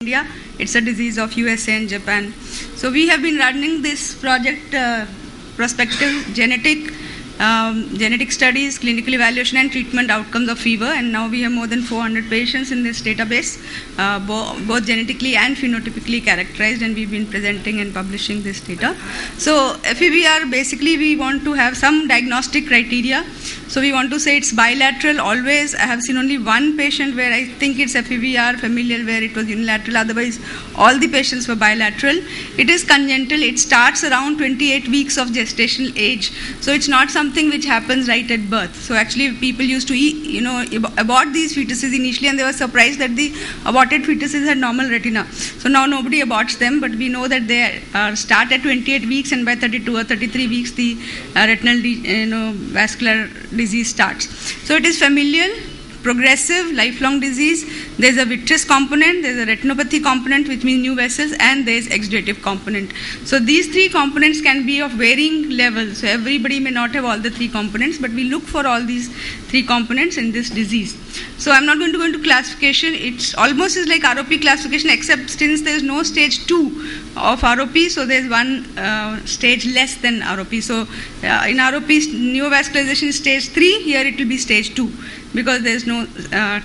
India. It's a disease of USA and Japan. So we have been running this project, prospective genetic studies, clinical evaluation and treatment outcomes of fever, and now we have more than 400 patients in this database, both genetically and phenotypically characterized, and we've been presenting and publishing this data. So FEVR, basically we want to have some diagnostic criteria. So we want to say it's bilateral always. I have seen only one patient where I think it's FEVR familial where it was unilateral, otherwise all the patients were bilateral. It is congenital. It starts around 28 weeks of gestational age. So it's not something which happens right at birth. So actually people used to abort these fetuses initially, and they were surprised that the aborted fetuses had normal retina. So now nobody aborts them, but we know that they start at 28 weeks, and by 32 or 33 weeks the retinal vascular disease starts. So it is familial, progressive, lifelong disease. There's a vitreous component, there's a retinopathy component, which means new vessels, and there's exudative component. So these three components can be of varying levels. So everybody may not have all the three components, but we look for all these three components in this disease. So I'm not going to go into classification. It's almost is like ROP classification, except since there's no stage 2 of ROP, so there's one stage less than ROP. So in ROP, neovascularization is stage 3, here it will be stage 2, because there's no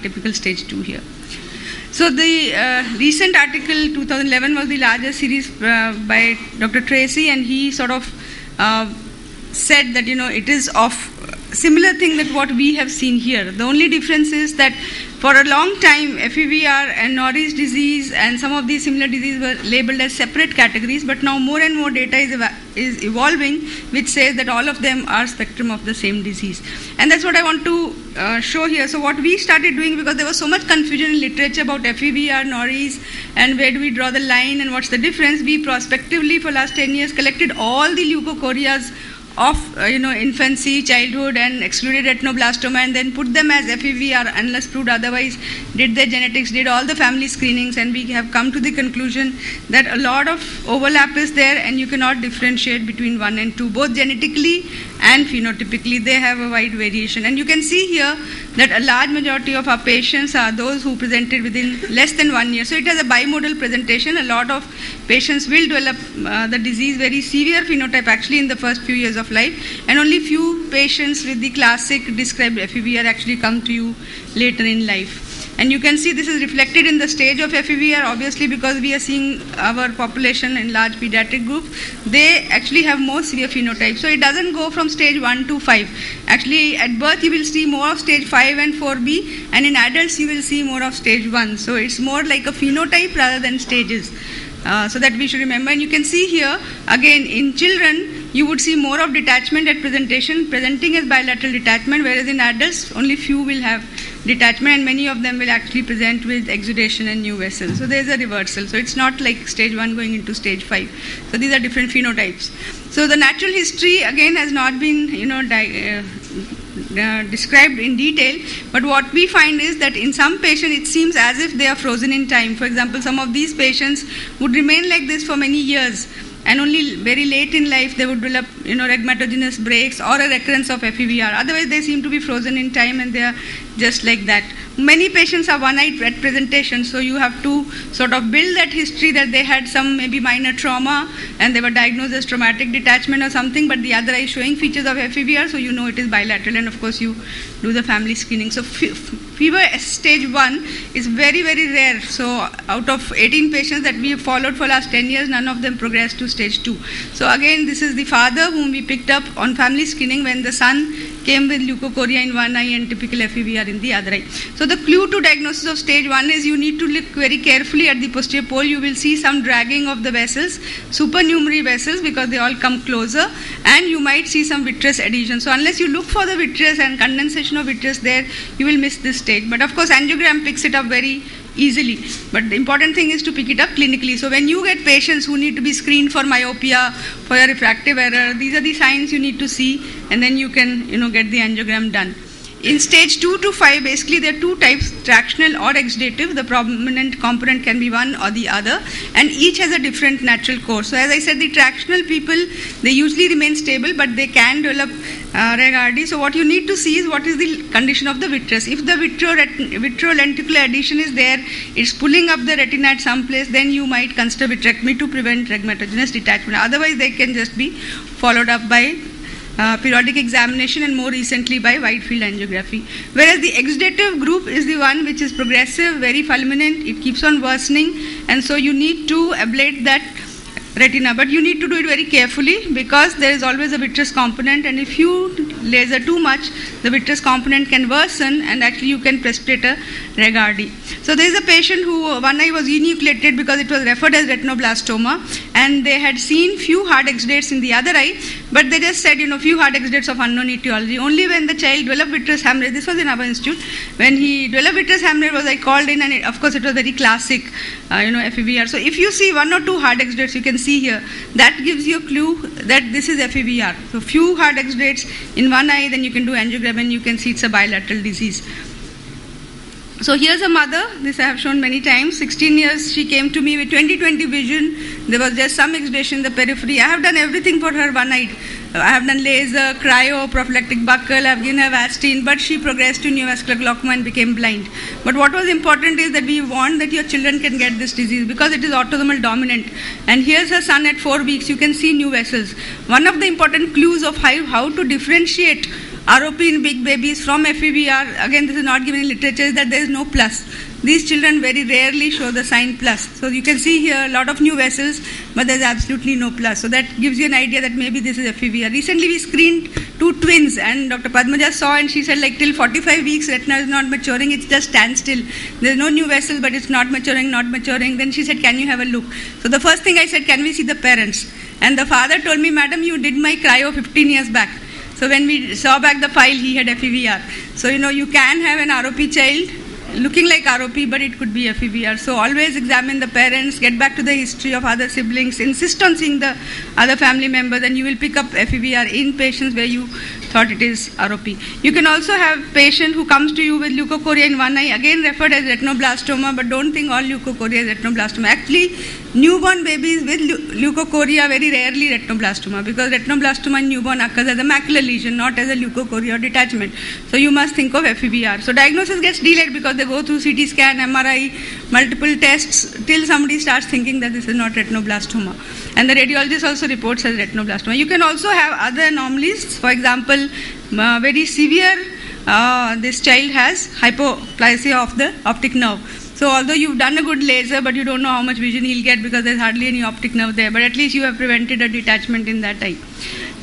typical stage 2 here. So the recent article 2011 was the largest series by Dr. Tracy, and he sort of said that it is of similar thing that what we have seen here. The only difference is that for a long time FEVR and Norris disease and some of these similar diseases were labeled as separate categories, but now more and more data is evolving which says that all of them are spectrum of the same disease. And that's what I want to show here. So what we started doing, because there was so much confusion in literature about FEVR, Norris, and where do we draw the line and what's the difference, we prospectively for last 10 years collected all the leukochorias of infancy, childhood, and excluded retinoblastoma, and then put them as FEVR unless proved otherwise, did their genetics, did all the family screenings, and we have come to the conclusion that a lot of overlap is there, and you cannot differentiate between 1 and 2, both genetically and phenotypically. They have a wide variation, and you can see here that a large majority of our patients are those who presented within less than 1 year. So it has a bimodal presentation. A lot of patients will develop the disease, very severe phenotype actually in the first few years of life, and only few patients with the classic described FEVR actually come to you later in life. And you can see this is reflected in the stage of FEVR, obviously, because we are seeing our population in large pediatric group. They actually have more severe phenotype. So it doesn't go from stage 1 to 5. Actually, at birth you will see more of stage 5 and 4B, and in adults you will see more of stage 1. So it's more like a phenotype rather than stages. So that we should remember. And you can see here, again, in children, you would see more of detachment at presenting as bilateral detachment, whereas in adults, only few will have detachment, and many of them will actually present with exudation and new vessels. So there's a reversal. So it's not like stage 1 going into stage 5. So these are different phenotypes. So the natural history, again, has not been, described in detail, but what we find is that in some patients it seems as if they are frozen in time. For example, some of these patients would remain like this for many years, and only very late in life they would develop rheumatogenic breaks or a recurrence of FEVR. Otherwise they seem to be frozen in time, and they are just like that. Many patients are one-eyed at presentation, so you have to sort of build that history that they had some maybe minor trauma and they were diagnosed as traumatic detachment or something, but the other eye showing features of FEVR, so you know it is bilateral, and of course you do the family screening. So fever stage 1 is very, very rare. So out of 18 patients that we have followed for last 10 years, none of them progressed to stage 2. So again, this is the father whom we picked up on family screening when the son came with leukochoria in one eye and typical FEVR in the other eye. So the clue to diagnosis of stage 1 is you need to look very carefully at the posterior pole. You will see some dragging of the vessels, supernumerary vessels, because they all come closer, and you might see some vitreous adhesion. So unless you look for the vitreous and condensation of vitreous there, you will miss this stage. But of course angiogram picks it up very easily, but the important thing is to pick it up clinically. So when you get patients who need to be screened for myopia, for your refractive error, these are the signs you need to see, and then you can get the angiogram done. In stage 2 to 5, basically there are two types, tractional or exudative. The prominent component can be one or the other, and each has a different natural course. So as I said, the tractional people, they usually remain stable, but they can develop Raynaud's. So what you need to see is what is the condition of the vitreous. If the vitrolenticular adhesion is there, it's pulling up the retina at some place, then you might consider vitrectomy to prevent rhegmatogenous detachment. Otherwise, they can just be followed up by periodic examination and more recently by wide field angiography. Whereas the exudative group is the one which is progressive, very fulminant, it keeps on worsening, and so you need to ablate that retina, but you need to do it very carefully because there is always a vitreous component, and if you laser too much, the vitreous component can worsen and actually you can precipitate a Raynaud's. So there is a patient who one eye was enucleated because it was referred as retinoblastoma, and they had seen few hard exudates in the other eye, but they just said, few hard exudates of unknown etiology. Only when the child developed vitreous hemorrhage, this was in our institute, when he developed vitreous hemorrhage was I called in, and of course it was very classic, FEVR. So if you see one or two hard exudates, you can see here, that gives you a clue that this is FEVR. So few hard exudates in one eye, then you can do angiogram and you can see it's a bilateral disease. So here's a mother, this I have shown many times, 16 years, she came to me with 20/20 vision, there was just some exudation in the periphery. I have done everything for her one-eyed. I have done laser, cryo, prophylactic buccal, I have given her Avastin, but she progressed to neovascular glaucoma and became blind. But what was important is that we want that your children can get this disease because it is autosomal dominant. And here's her son at 4 weeks, you can see new vessels. One of the important clues of how to differentiate ROP in big babies from FEVR, again this is not given in literature, is that there is no plus. These children very rarely show the sign plus. So you can see here a lot of new vessels, but there is absolutely no plus. So that gives you an idea that maybe this is FEVR. Recently we screened 2 twins and Dr. Padmaja saw and she said like till 45 weeks retina is not maturing, it just stands still. There is no new vessel but it's not maturing. Then she said, can you have a look? So the first thing I said, can we see the parents? And the father told me, madam, you did my cryo 15 years back. So when we saw back the file, he had FEVR. So you can have an ROP child looking like ROP, but it could be FEVR. So always examine the parents, get back to the history of other siblings, insist on seeing the other family members, and you will pick up FEVR in patients where you thought it is ROP. You can also have patient who comes to you with leukocoria in one eye, again referred as retinoblastoma, but don't think all leukocoria is retinoblastoma. Actually, newborn babies with leukocoria very rarely retinoblastoma, because retinoblastoma in newborn occurs as a macular lesion, not as a leukocoria or detachment. So you must think of FEVR. So diagnosis gets delayed because they go through CT scan, MRI, multiple tests till somebody starts thinking that this is not retinoblastoma. And the radiologist also reports as retinoblastoma. You can also have other anomalies. For example, very severe, this child has hypoplasia of the optic nerve. So although you've done a good laser, but you don't know how much vision he'll get because there's hardly any optic nerve there, but at least you have prevented a detachment in that eye.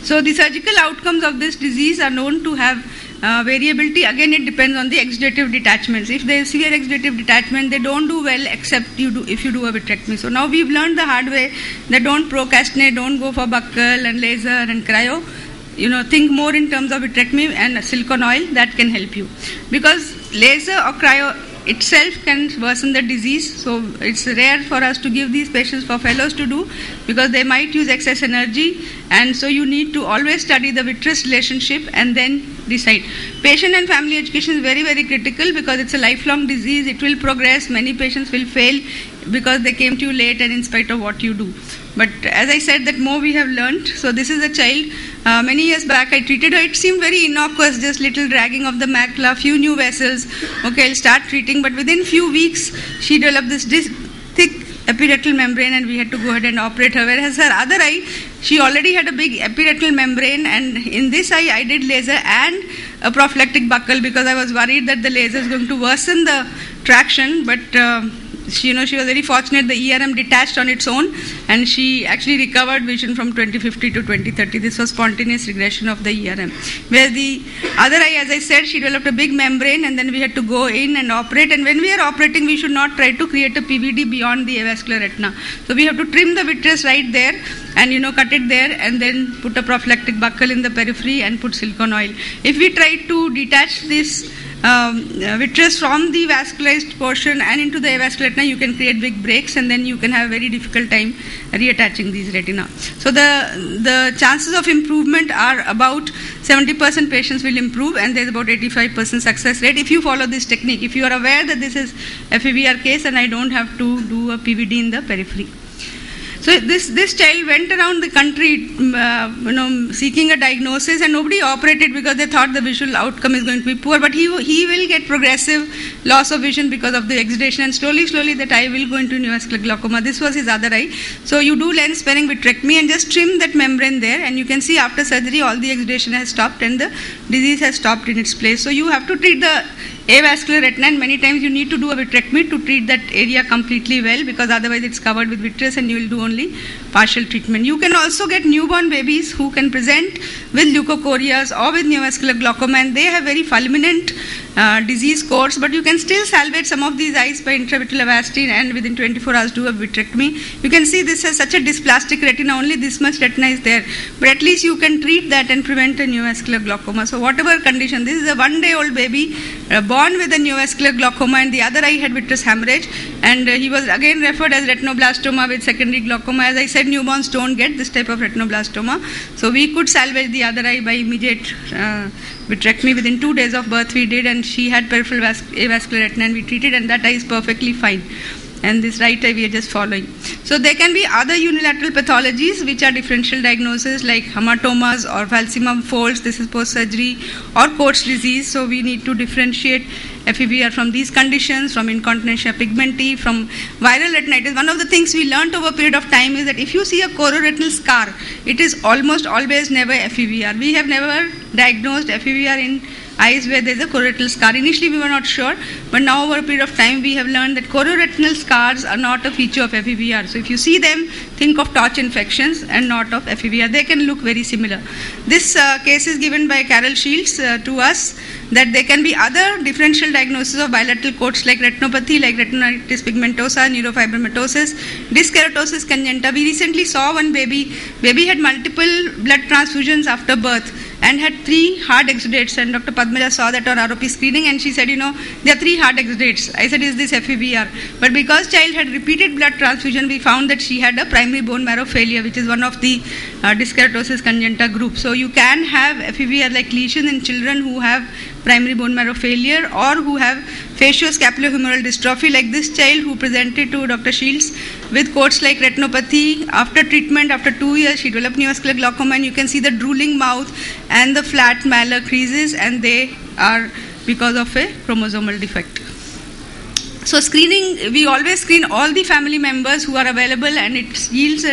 So the surgical outcomes of this disease are known to have variability. Again, it depends on the exudative detachments. If there is severe exudative detachment, they don't do well except if you do a vitrectomy. So now we've learned the hard way that don't procrastinate, don't go for buccal and laser and cryo. Think more in terms of vitrectomy and silicone oil, that can help you. Because laser or cryo itself can worsen the disease, so it's rare for us to give these patients for fellows to do because they might use excess energy, and so you need to always study the vitreous relationship and then decide. Patient and family education is very, very critical because it's a lifelong disease, it will progress, many patients will fail because they came to you late and in spite of what you do. But as I said, that more we have learned. So this is a child, many years back I treated her, it seemed very innocuous, just little dragging of the macula, few new vessels, okay, I'll start treating, but within few weeks she developed this thick epiretinal membrane and we had to go ahead and operate her, whereas her other eye, she already had a big epiretinal membrane, and in this eye I did laser and a prophylactic buccal because I was worried that the laser is going to worsen the traction, but she was very fortunate. The ERM detached on its own and she actually recovered vision from 2050 to 2030. This was spontaneous regression of the ERM. Where the other eye, as I said, she developed a big membrane and then we had to go in and operate. And when we are operating, we should not try to create a PVD beyond the avascular retina. So we have to trim the vitreous right there and cut it there and then put a prophylactic buccal in the periphery and put silicone oil. If we try to detach this vitreous from the vascularized portion and into the avascular retina, you can create big breaks, and then you can have a very difficult time reattaching these retina. So the chances of improvement are about 70% patients will improve, and there's about 85% success rate if you follow this technique. If you are aware that this is FEVR case and I don't have to do a PVD in the periphery. So this child went around the country, seeking a diagnosis, and nobody operated because they thought the visual outcome is going to be poor. But he will get progressive loss of vision because of the exudation, and slowly that eye will go into neovascular glaucoma. This was his other eye. So you do lens sparing vitrectomy and just trim that membrane there, and you can see after surgery all the exudation has stopped and the disease has stopped in its place. So you have to treat the avascular retina, and many times you need to do a vitrectomy to treat that area completely well, because otherwise it's covered with vitreous and you will do only partial treatment. You can also get newborn babies who can present with leukochorias or with neovascular glaucoma, and they have very fulminant disease course, but you can still salvage some of these eyes by intravitreal Avastin and within 24 hours do a vitrectomy. You can see this has such a dysplastic retina, only this much retina is there, but at least you can treat that and prevent a neovascular glaucoma. So whatever condition, this is a 1-day-old baby born with a neovascular glaucoma, and the other eye had vitreous hemorrhage, and he was again referred as retinoblastoma with secondary glaucoma. As I said, newborns don't get this type of retinoblastoma, so we could salvage the other eye by immediate vitrectomy. Within 2 days of birth we did, and she had peripheral avascular retina, and we treated, and that eye is perfectly fine. And this right eye we are just following. So there can be other unilateral pathologies which are differential diagnoses like hematomas or falciform folds, this is post-surgery, or Coats disease. So we need to differentiate FEVR from these conditions, from incontinentia pigmenti, from viral retinitis. One of the things we learnt over a period of time is that if you see a chororetinal scar, it is almost always never FEVR. We have never diagnosed FEVR in eyes where there is a chororetinal scar. Initially we were not sure, but now over a period of time we have learned that chororetinal scars are not a feature of FEVR. So if you see them, think of torch infections and not of FEVR. They can look very similar. This case is given by Carol Shields to us, that there can be other differential diagnoses of bilateral coats like retinopathy, like retinitis pigmentosa, neurofibromatosis, dyskeratosis congenita. We recently saw one baby had multiple blood transfusions after birth and had 3 hard exudates, and Dr. Padmaja saw that on ROP screening, and she said, there are 3 hard exudates. I said, is this FEVR? But because child had repeated blood transfusion, we found that she had a primary bone marrow failure, which is one of the dyskeratosis congenita group. So you can have FEVR like lesion in children who have primary bone marrow failure or who have facioscapulohumeral dystrophy, like this child who presented to Dr. Shields with Coats like retinopathy. After treatment, after 2 years, she developed neovascular glaucoma, and you can see the drooling mouth and the flat malar creases, and they are because of a chromosomal defect. So screening, we always screen all the family members who are available, and it yields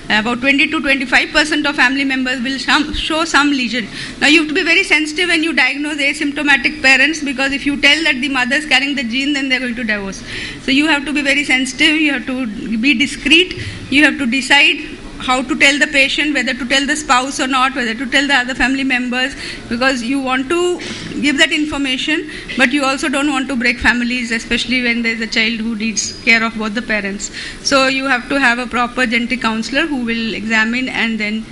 about 20 to 25% of family members will show some lesion. Now you have to be very sensitive when you diagnose asymptomatic parents, because if you tell that the mother is carrying the gene, then they are going to divorce. So you have to be very sensitive, you have to be discreet, you have to decide how to tell the patient, whether to tell the spouse or not, whether to tell the other family members, because you want to give that information, but you also don't want to break families, especially when there's a child who needs care of both the parents. So you have to have a proper genetic counselor who will examine and then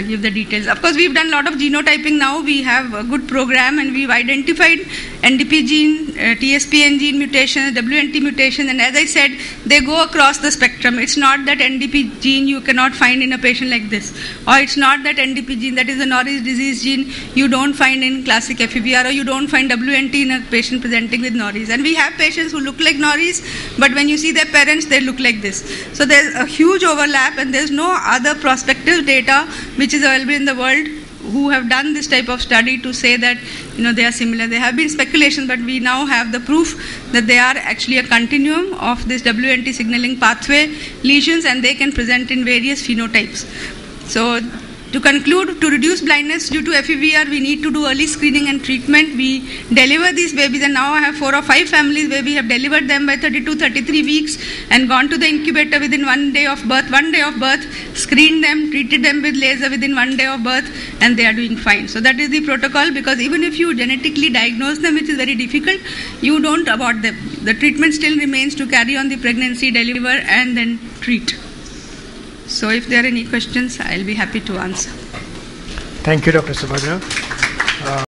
give the details. Of course, we've done a lot of genotyping now. We have a good program, and we've identified NDP gene, TSPN gene mutations, WNT mutations, and as I said, they go across the spectrum. It's not that NDP gene you cannot find in a patient like this, or it's not that NDP gene, that is a Norris disease gene, you don't find in classic FEVR, or you don't find WNT in a patient presenting with Norris. And we have patients who look like Norris, but when you see their parents, they look like this. So there's a huge overlap, and there's no other prospective data which is available in the world who have done this type of study to say that they are similar. There have been speculations, but we now have the proof that they are actually a continuum of this WNT signaling pathway lesions, and they can present in various phenotypes. So to conclude, to reduce blindness due to FEVR, we need to do early screening and treatment. We deliver these babies, and now I have 4 or 5 families where we have delivered them by 32, 33 weeks and gone to the incubator within 1 day of birth. 1 day of birth, screened them, treated them with laser within 1 day of birth, and they are doing fine. So that is the protocol, because even if you genetically diagnose them, which is very difficult, you don't abort them. The treatment still remains to carry on the pregnancy, deliver, and then treat. So if there are any questions, I'll be happy to answer. Thank you, Dr. Subhadra.